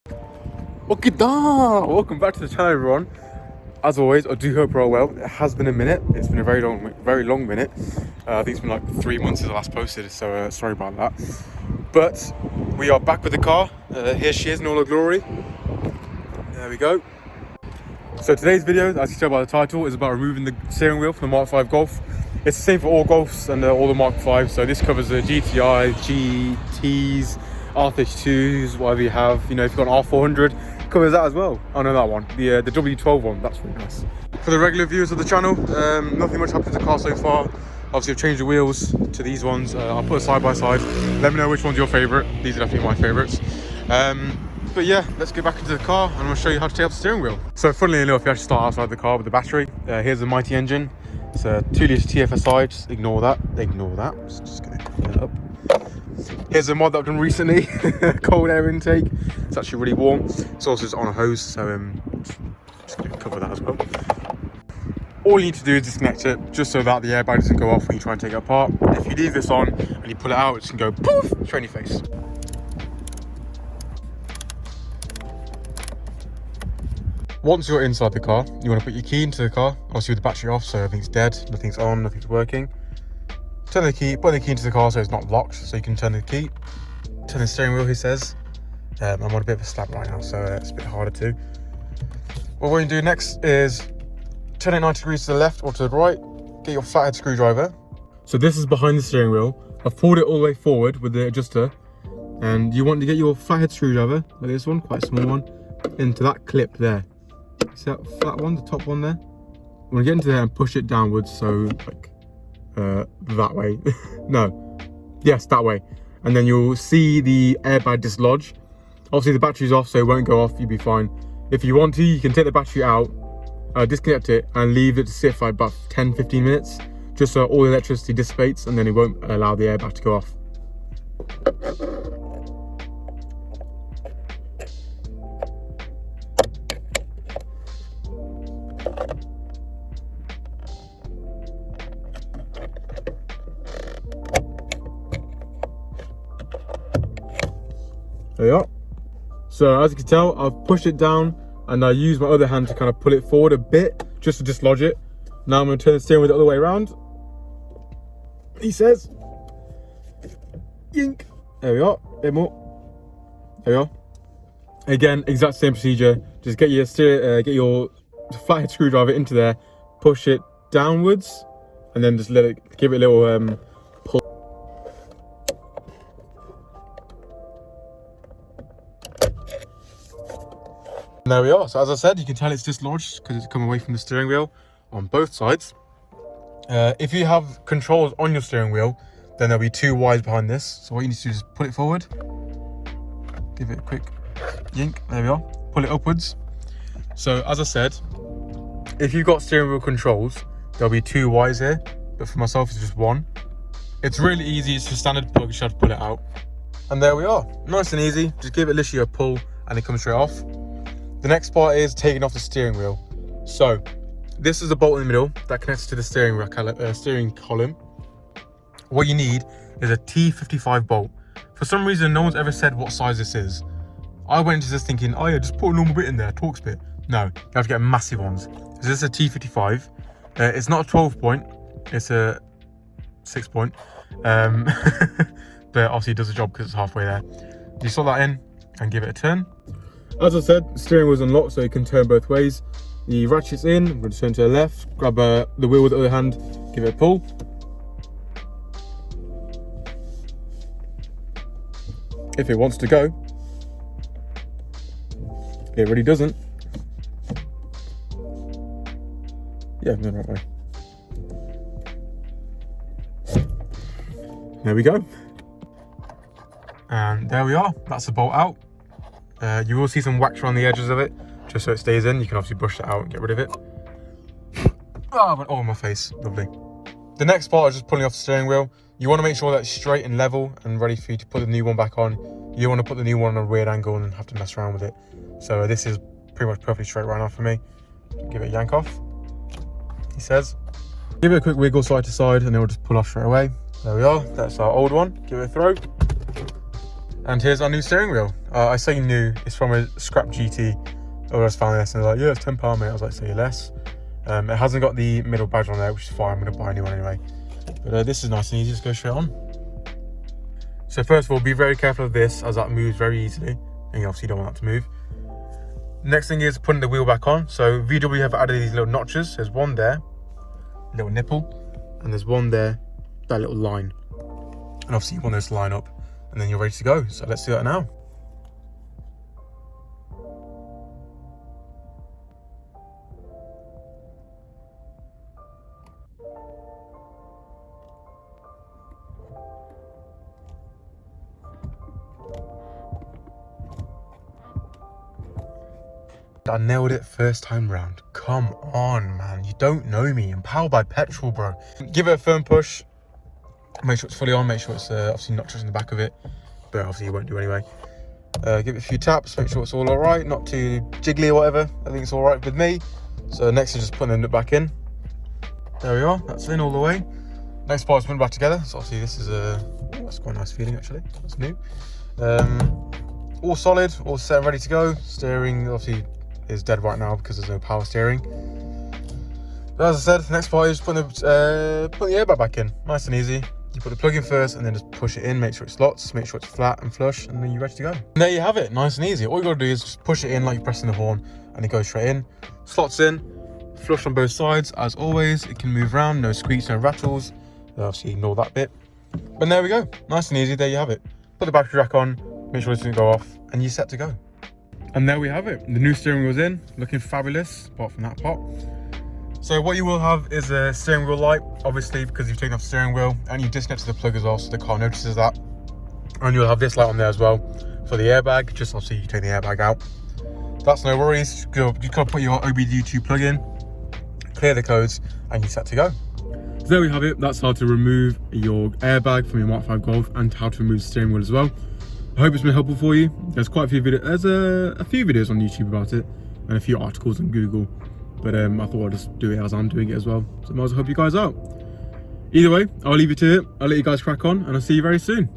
Okay, welcome back to the channel, everyone. As always, I do hope you're all well. It has been a minute. It's been a very long minute. I think it's been like 3 months since I last posted, so sorry about that. But we are back with the car. Here she is in all her glory. There we go. So today's video, as you can tell by the title, is about removing the steering wheel from the Mark 5 Golf. It's the same for all Golfs and all the Mark 5s. So this covers the GTi, GTs, R32s, whatever you have. You know, if you've got an R400, covers that as well. Oh no, that one, the W12 one, that's really nice. For the regular viewers of the channel, nothing much happened to the car so far. Obviously I've changed the wheels to these ones. I'll put it side by side. Let me know which one's your favourite. These are definitely my favourites. But yeah, let's get back into the car and I'm going to show you how to take off the steering wheel. So funnily enough, you actually start outside the car with the battery. Here's the mighty engine. It's a 2-litre TFSI, just ignore that. Just going to clean it up. Here's a mod that I've done recently, cold air intake. It's actually really warm. It's also just on a hose, so just going to cover that as well. All you need to do is disconnect it, just so that the airbag doesn't go off when you try and take it apart. If you leave this on and you pull it out, it's going to go poof, straight in your face. Once you're inside the car, you want to put your key into the car, obviously with the battery off, so everything's dead, nothing's on, nothing's working. Turn the key, put the key into the car so it's not locked, so you can turn the key. Turn the steering wheel, he says. I'm on a bit of a slab right now, so it's a bit harder to. What we're going to do next is turn it 90 degrees to the left or to the right, get your flathead screwdriver. So this is behind the steering wheel. I've pulled it all the way forward with the adjuster, and you want to get your flathead screwdriver, like this one, quite a small one, into that clip there. See that flat one, the top one there? You want to get into there and push it downwards, so like that way. No, yes, that way. And then you'll see the airbag dislodge. Obviously the battery's off, so it won't go off, you'll be fine. If you want to, you can take the battery out, disconnect it and leave it to sit for about 10-15 minutes, just so all the electricity dissipates, and then it won't allow the airbag to go off. There you are. So as you can tell, I've pushed it down and I use my other hand to kind of pull it forward a bit just to dislodge it. Now I'm going to turn the steering wheel the other way around. He says, yink. There we are, a bit more. There we are. Again, exact same procedure. Just get your flathead screwdriver into there, push it downwards, and then just give it a little pull. And there we are. So as I said, you can tell it's dislodged because it's come away from the steering wheel on both sides. If you have controls on your steering wheel, then there'll be 2 wires behind this. So what you need to do is put it forward, give it a quick yank. There we are. Pull it upwards. So as I said, if you've got steering wheel controls, there'll be 2 wires here, but for myself it's just 1. It's really easy. It's a standard plug. You should have to pull it out. And there we are. Nice and easy. Just give it literally a pull and it comes straight off. The next part is taking off the steering wheel. So this is the bolt in the middle that connects to the steering column. What you need is a T55 bolt. For some reason, no one's ever said what size this is. I went into this thinking, oh yeah, just put a normal bit in there, Torx bit. No, you have to get massive ones. So this is a T55. It's not a 12 point, it's a 6 point. But obviously it does the job because it's halfway there. You slot that in and give it a turn. As I said, the steering wheel's unlocked, so you can turn both ways. The ratchet's in, I'm going to turn to the left, grab the wheel with the other hand, give it a pull. If it wants to go, it really doesn't. Yeah, I'm going the right way. There we go. And there we are, that's the bolt out. You will see some wax around the edges of it, just so it stays in. You can obviously brush that out and get rid of it. Ah, went all in my face, lovely. The next part is just pulling off the steering wheel. You want to make sure that it's straight and level and ready for you to put the new one back on. You don't want to put the new one on a weird angle and have to mess around with it. So this is pretty much perfectly straight right now for me. Give it a yank off, he says. Give it a quick wiggle side to side and then we'll just pull off straight away. There we are, that's our old one. Give it a throw. And here's our new steering wheel. I say new, it's from a scrap GT. I was found this and they're like, yeah, it's £10 mate. I was like, say less. It hasn't got the middle badge on there, which is fine. I'm gonna buy a new one anyway. But this is nice and easy, just go straight on. So first of all, be very careful of this as that moves very easily. And you obviously don't want that to move. Next thing is putting the wheel back on. So VW have added these little notches. There's one there, little nipple, and there's one there, that little line. And obviously you want those to line up and then you're ready to go. So let's do that now. I nailed it first time round. Come on, man. You don't know me. I'm powered by petrol, bro. Give it a firm push. Make sure it's fully on. Make sure it's obviously not touching the back of it. But obviously you won't do anyway. Give it a few taps. Make sure it's all alright. Not too jiggly or whatever. I think it's alright with me. So next is just putting the nut back in. There we are. That's in all the way. Next part is putting it back together. So obviously this is that's quite a nice feeling actually. That's new. All solid. All set and ready to go. Steering obviously is dead right now because there's no power steering. But as I said, the next part is putting the airbag back in. Nice and easy. You put the plug in first and then just push it in, make sure it slots, make sure it's flat and flush, and then you're ready to go. And there you have it, nice and easy. All you gotta do is just push it in like you're pressing the horn and it goes straight in. Slots in, flush on both sides. As always, it can move around, no squeaks, no rattles. Obviously ignore that bit. But there we go, nice and easy, there you have it. Put the battery jack on, make sure it doesn't go off, and you're set to go. And there we have it. The new steering wheel's in, looking fabulous, apart from that part. So what you will have is a steering wheel light, obviously because you've taken off the steering wheel, and you've disconnected the plug as well, so the car notices that. And you'll have this light on there as well for the airbag, just obviously you take the airbag out. That's no worries, you gotta put your OBD2 plug in, clear the codes, and you're set to go. So there we have it, that's how to remove your airbag from your MK5 Golf and how to remove the steering wheel as well. I hope it's been helpful for you. There's quite a few videos, there's a few videos on YouTube about it, and a few articles on Google. But I thought I'd just do it as I'm doing it as well. So I might as well help you guys out. Either way, I'll leave you to it. I'll let you guys crack on and I'll see you very soon.